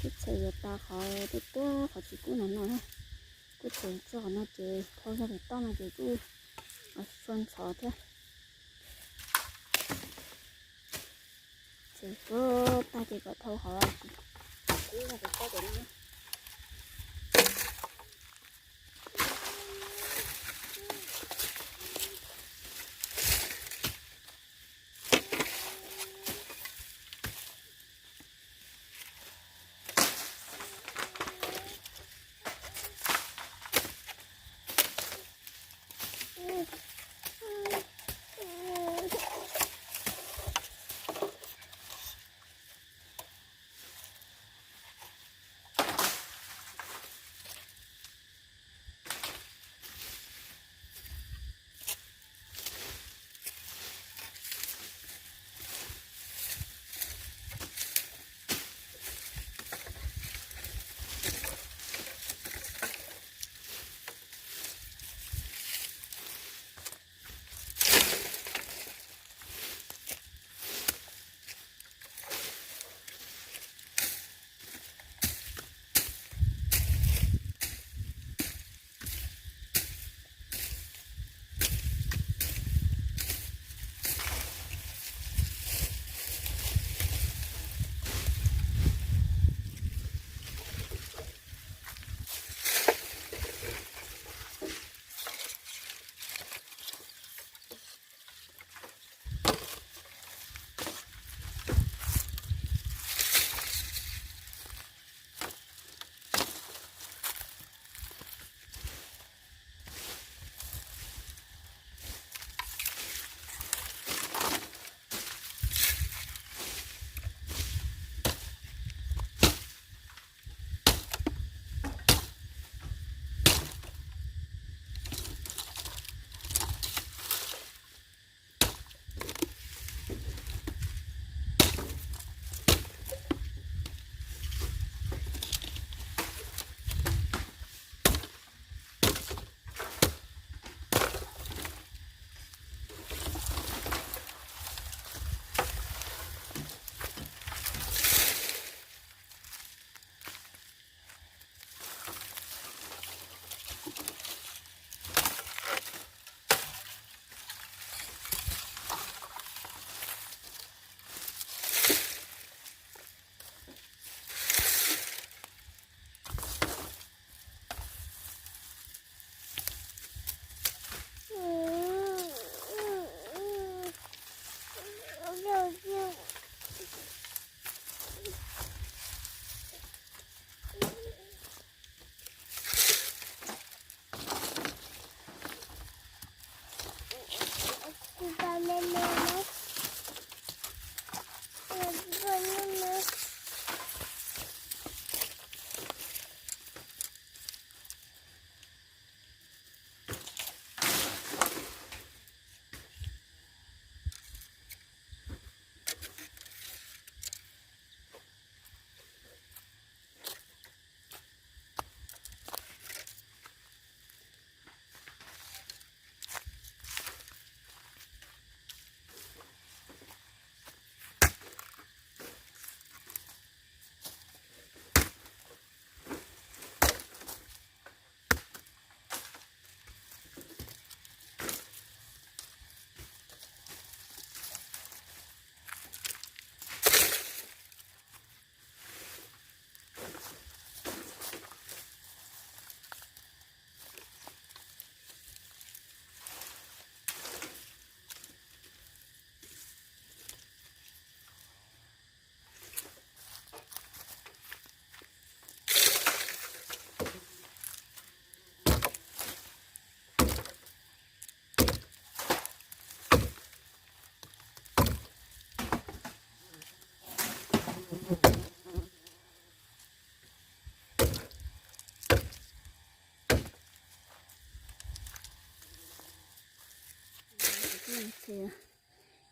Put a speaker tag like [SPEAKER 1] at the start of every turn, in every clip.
[SPEAKER 1] cái chạy ta khỏi cái tua khỏi chỉ cú nó ha cái chạy cho nó chơi thôi ra phải to nó chơi cú ở xuân sọ thế chỉ có ta chỉ có thâu họ cú là phải to để nó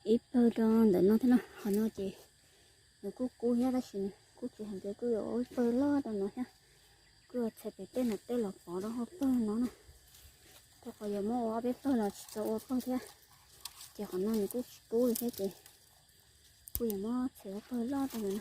[SPEAKER 1] ít bơ đó để nó thế nào họ nói chị rồi cú hết đó xin cú chỉ hàng cái cứ ở bơ lo đó nó ha cứ chạy về tên là tên là bỏ đó bơ nó nè tôi còn giờ mua biết bơ là cho bơ thế chị họ nói cú thế chị cú giờ mua chạy bơ lo đó nè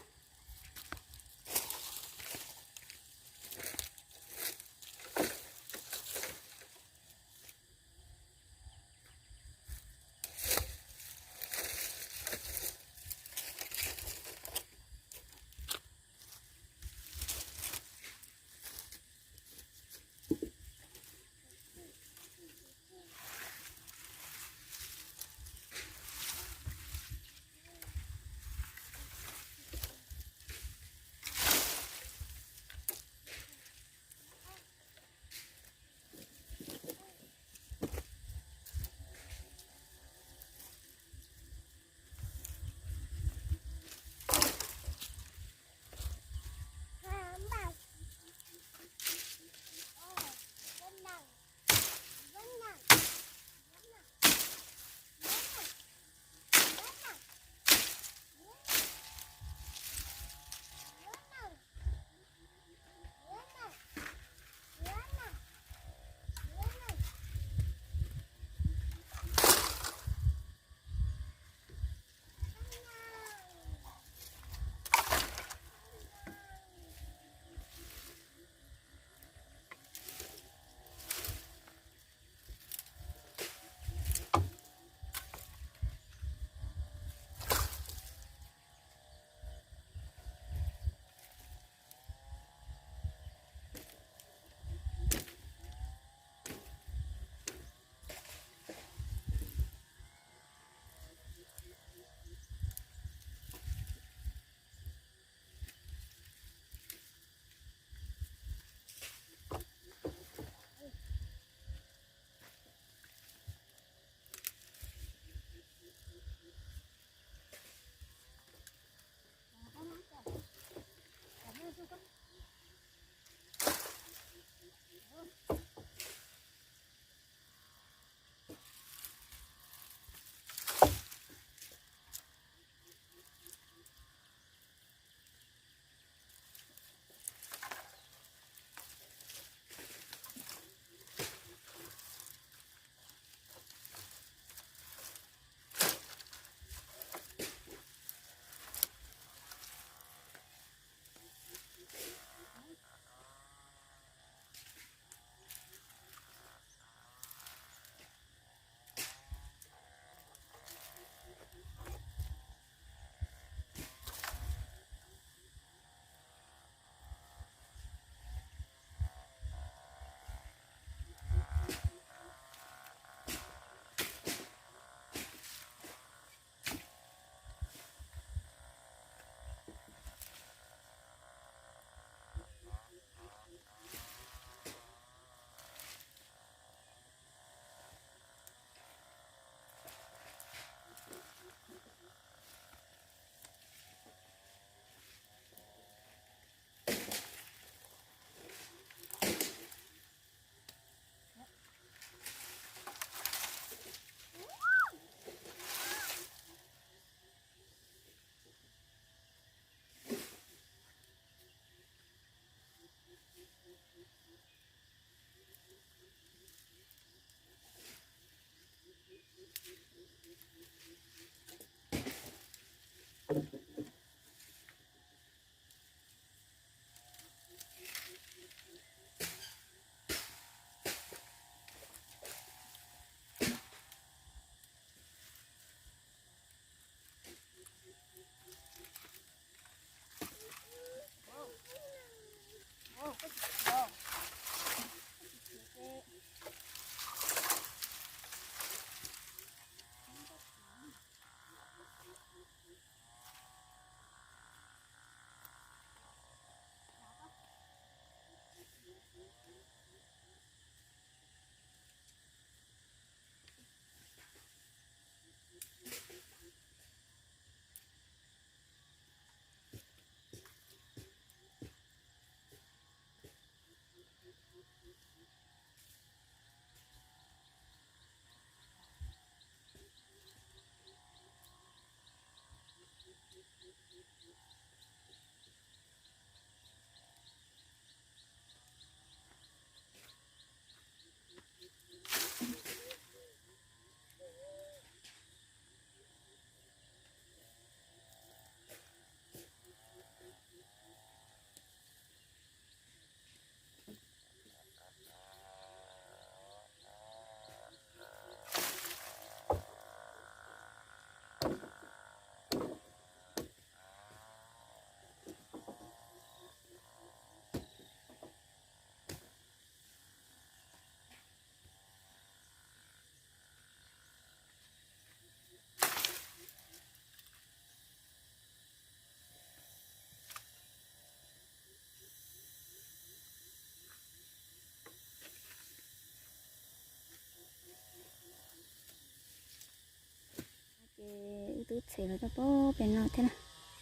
[SPEAKER 1] tôi sẽ là đó bên nào thế nào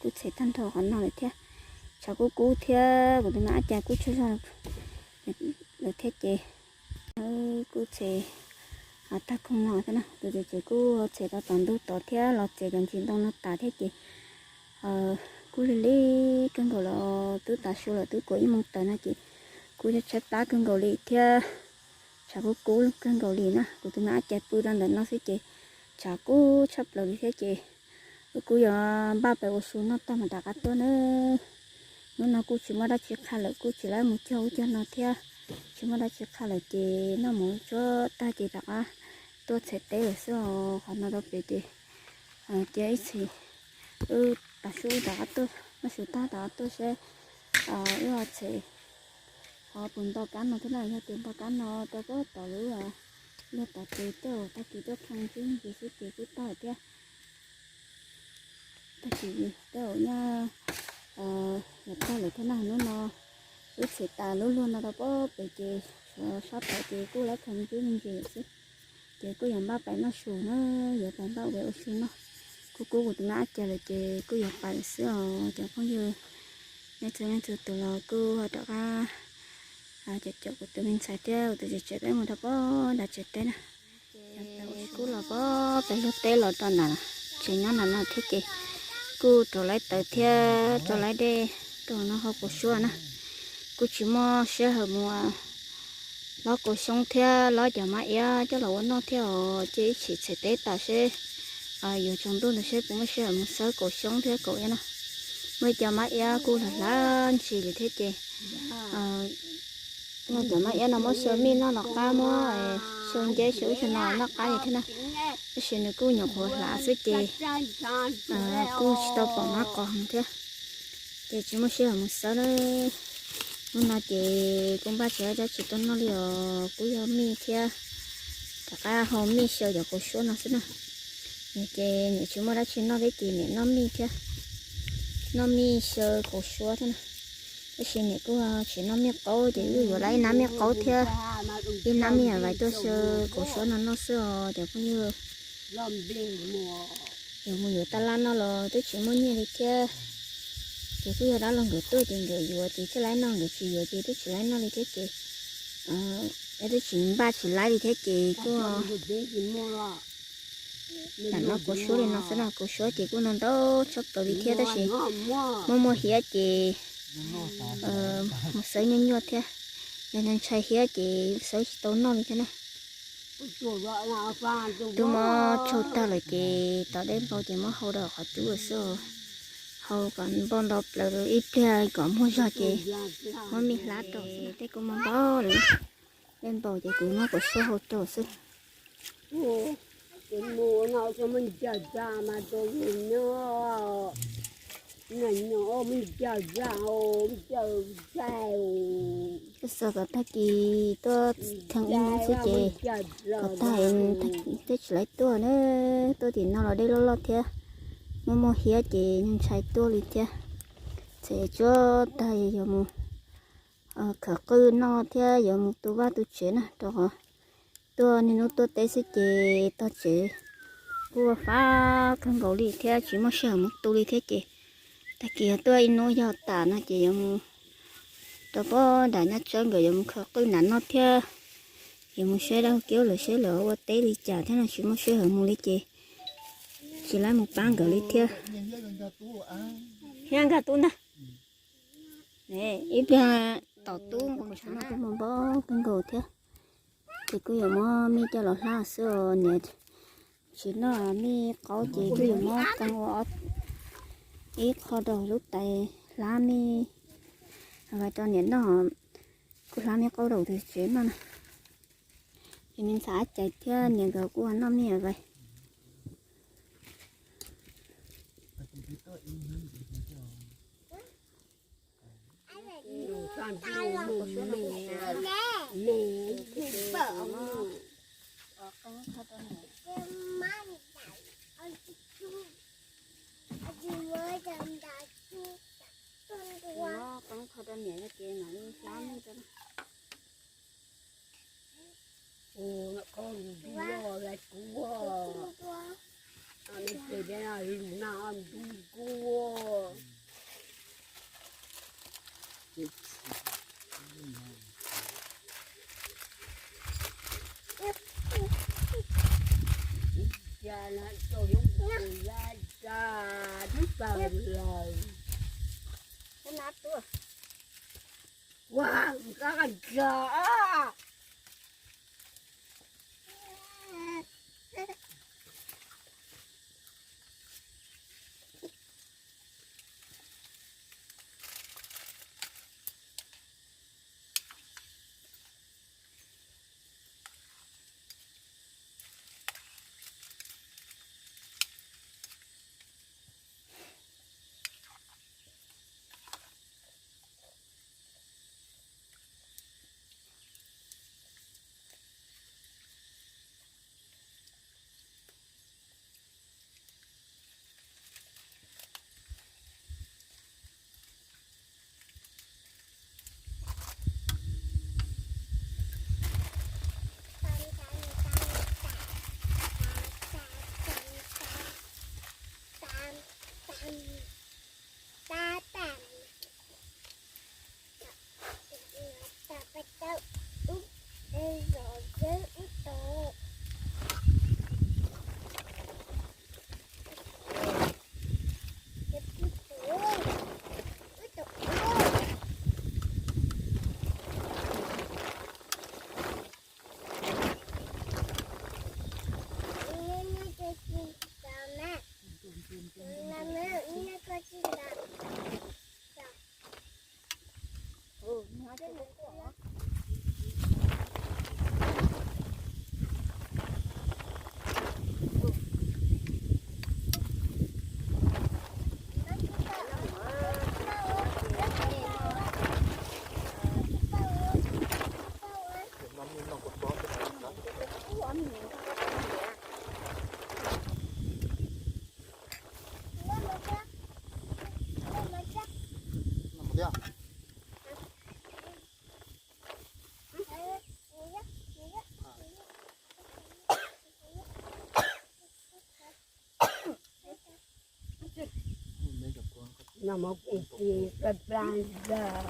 [SPEAKER 1] cô sẽ tan thọ họ nào thế cháu cô thế của tôi mã cha cô chưa sao được thế chị cô sẽ ta không nào thế nào tôi chỉ cô sẽ ta toàn tôi tỏ thế là sẽ gần chín đông nó tả thế chị cô lấy cân cầu là tôi tả số là tôi có ý mong tờ na chị cô sẽ chấp tá cân cầu lì thế cháu cô cân cầu lì nè của tôi mã cha tôi đang đợi nó sẽ chị cháu cô chấp lời thế chị cô giờ ba bảy ô số nó ta mà đặt cáiตัวnữa nó cô chỉ mà đã chỉ khai lại cô chỉ lấy một châu cho nó theo chỉ mà đã chỉ khai lại chị nó muốn cho ta chỉ đặt á tôi sẽ té ở sau họ nó đâu bị chị chị ấy thì đặt số đặt tôi nó số ta đặt tôi sẽ yêu là chị họ bùn tao cán nó thế này nha tiền tao cán nó tao có tao lú là nó tao chị tôi ta chỉ tôi không chứ gì chứ chị cứ tao thế ta chỉ tôi nha nhập ta lại thế nào nữa nó lúc xịt ta luôn luôn nó đâu có bị chị sắp tại chị cô lấy không chứ mình gì chứ chị cô dòng ba bảy nó xuống nó giờ bảy ba bảy xuống nó cô của tụi nó chờ là chị cô dòng bảy sữa chẳng có như nên từ là cô họ đặt ra chị chụp của tụi mình xài theo tụi chị chạy tới một đâu có đặt chạy tới nè cô là có phải lúc té là toàn là chị nó thích chị cô trở lại tới theo trở lại đây rồi nó học của xưa nè cô chỉ mua xe hợp mua nó cô sống theo nó giờ mà ya cho là nó theo chỉ sẽ tế ta sẽ giờ trong tôi là sẽ cũng sẽ một số cô sống theo cô ấy nè mới giờ mà ya cô là lá chỉ để thế chị nó giờ mà ya nó mới sớm mi nó cá mới sơn chế sữa cho nó cá như thế nào cái chuyện này cô nhập hồ lá sẽ chị cô chỉ tao bỏ mắt còn thế chị chỉ mới sẽ một số đấy nó chị cũng ba trẻ cho chị tôi nó liều cũng giờ mi theo cả cả hôm mi sờ giờ cô số nó xí nè nhà chị nhà chú mới đã chín nó đấy chị mẹ nó mi theo nó mi sờ cô số thế nè cái chuyện này cũng chỉ nó mi câu thì vừa lấy nó mi câu theo đi nó mi ở vậy tôi sờ cô số nó sờ thì cũng như nhiều người ta lan nó rồi tôi chỉ muốn như thế theo chị cứ giờ đó lần người tôi thì người vừa thì sẽ lấy nó người chị vừa thì tôi chỉ lấy nó đi thế chị để tôi chỉ ba chỉ lấy đi thế chị cô là nó có số thì nó sẽ là có số chị cô nó đâu sắp tới đi thế đó chị mua hía chị một sợi nhân nhọt thế nên chạy hía chị sợi tốn nó như thế này tôi mua cho ta lại chị tao đến bao chị mua hậu đầu họ chú ở xưa hầu còn bon đọc là ít cái có mua cho chị mua mì lá rồi thế cũng mua bao rồi lên bầu chị cũng nó có số hỗ trợ sư
[SPEAKER 2] mua nó cho mình chờ ra mà tôi nó nhỏ mình chờ ra mình chờ sao
[SPEAKER 1] cái sợ cả ta kỳ tôi thằng em nó sẽ chị cả ta em thích lấy tôi nữa tôi thì nó ở đây lo thế mua hía chị nhưng chạy tôi đi thế sẽ cho tay giờ một khởi cơ nó thế giờ một tôi ba tôi chuyển à đó tôi nên nó tôi tới sẽ chị tôi chị cô phá con gấu đi thế chỉ mua sữa một tôi đi thế chị ta kia tôi nói cho ta nó chị giờ tôi có đã nhắc cho người giờ một khởi cơ nắn nó thế giờ một xe đâu kéo là xe lỡ qua té đi trả thế là chỉ mua sữa một đi chị chỉ lấy một bán gửi theo hang cả tuần đó nè ít ra tàu tuôn còn sáng nay một bó con gấu theo thì cứ giờ mua mi cho lọt lá sữa nè chỉ nó mi có chỉ cứ giờ mua con gấu ít kho đồ lúc tại lá mi và cho nhện nó cứ lá mi có đầu thì chuyển mà thì mình xả chạy theo nhện gấu của nó mi vậy
[SPEAKER 2] Anh kể cái nào lúc nào anh cũng cua. Cha nó tôi không ra cha biết bao lời.
[SPEAKER 1] Cái nát tua.
[SPEAKER 2] Wow, các anh chờ. Nó một cái plan ra.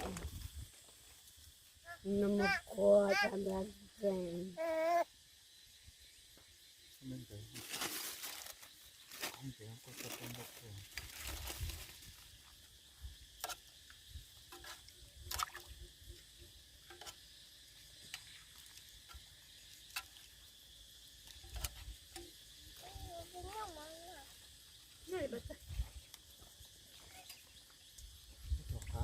[SPEAKER 2] Nó một khoa tham gia xem.
[SPEAKER 3] Không thể có tập trung được rồi. Cho cá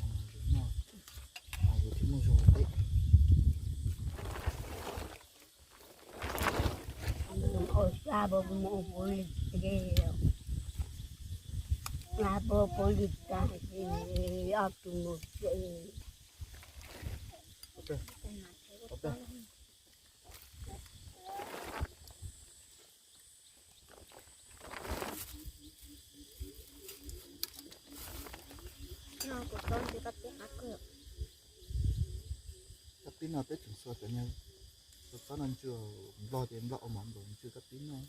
[SPEAKER 3] nằm đúng rồi. Mà giờ chúng mình dùng đấy.
[SPEAKER 2] Ôi xa bố mô bố nga bố bố lịch cả thì áp dụng một cái
[SPEAKER 1] Nó của con thì bắt tiếp hạt cửa.
[SPEAKER 3] Các tín nào tết chúng sơ cho nhau. Có nên chưa lo tiền lọ món rồi chưa các tín nào.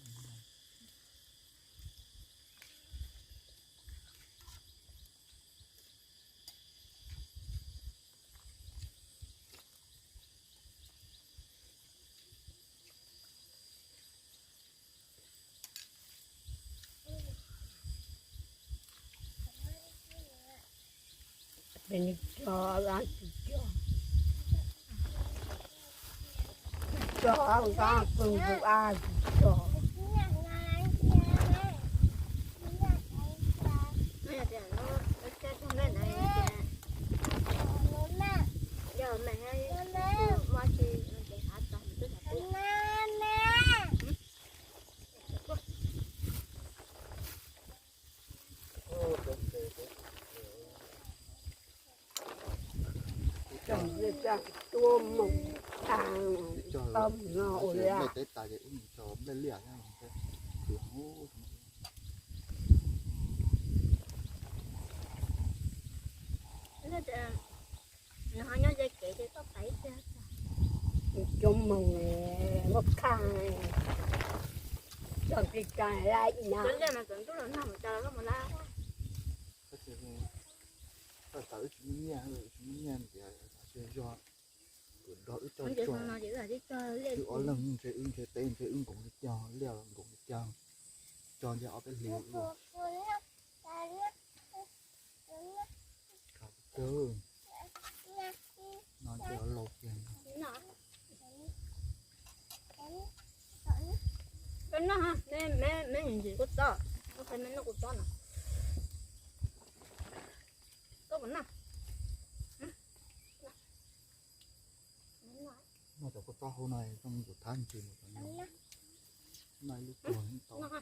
[SPEAKER 2] bên cho ra cho ra cùng vụ ai cho
[SPEAKER 1] Mẹ thì nó cái trong này này giờ mẹ hay mua chi để hạt tầm tức là tua.
[SPEAKER 2] trồng ra tôm mùng tôm nó ra
[SPEAKER 3] Ngày Tết tại cái uống cho lên lẻ nha. Thì hú.
[SPEAKER 1] Nó nhớ dây kệ thì có phải chứ.
[SPEAKER 2] trong mùng một khai cho cái cái lại nhà
[SPEAKER 1] Tưởng ra mà tưởng tôi là nằm chờ nó mà la.
[SPEAKER 3] cái gì ta tới chúng nhà thì sẽ do đó ít cho
[SPEAKER 1] Không chỉ
[SPEAKER 3] cho
[SPEAKER 1] không nói chỉ là chỉ chơi lên.
[SPEAKER 3] cứ ở lần sẽ tên cũng cho leo cũng cho ở cái liều luôn cơ nó chỉ ở lột vàng
[SPEAKER 1] Cái nó ha, mẹ nhìn gì có to, nó thấy mẹ nó có to nè. Có vấn nào?
[SPEAKER 3] nó chỉ có to hôm nay trong buổi tháng chỉ một ngày này lúc còn to
[SPEAKER 1] Nó ha.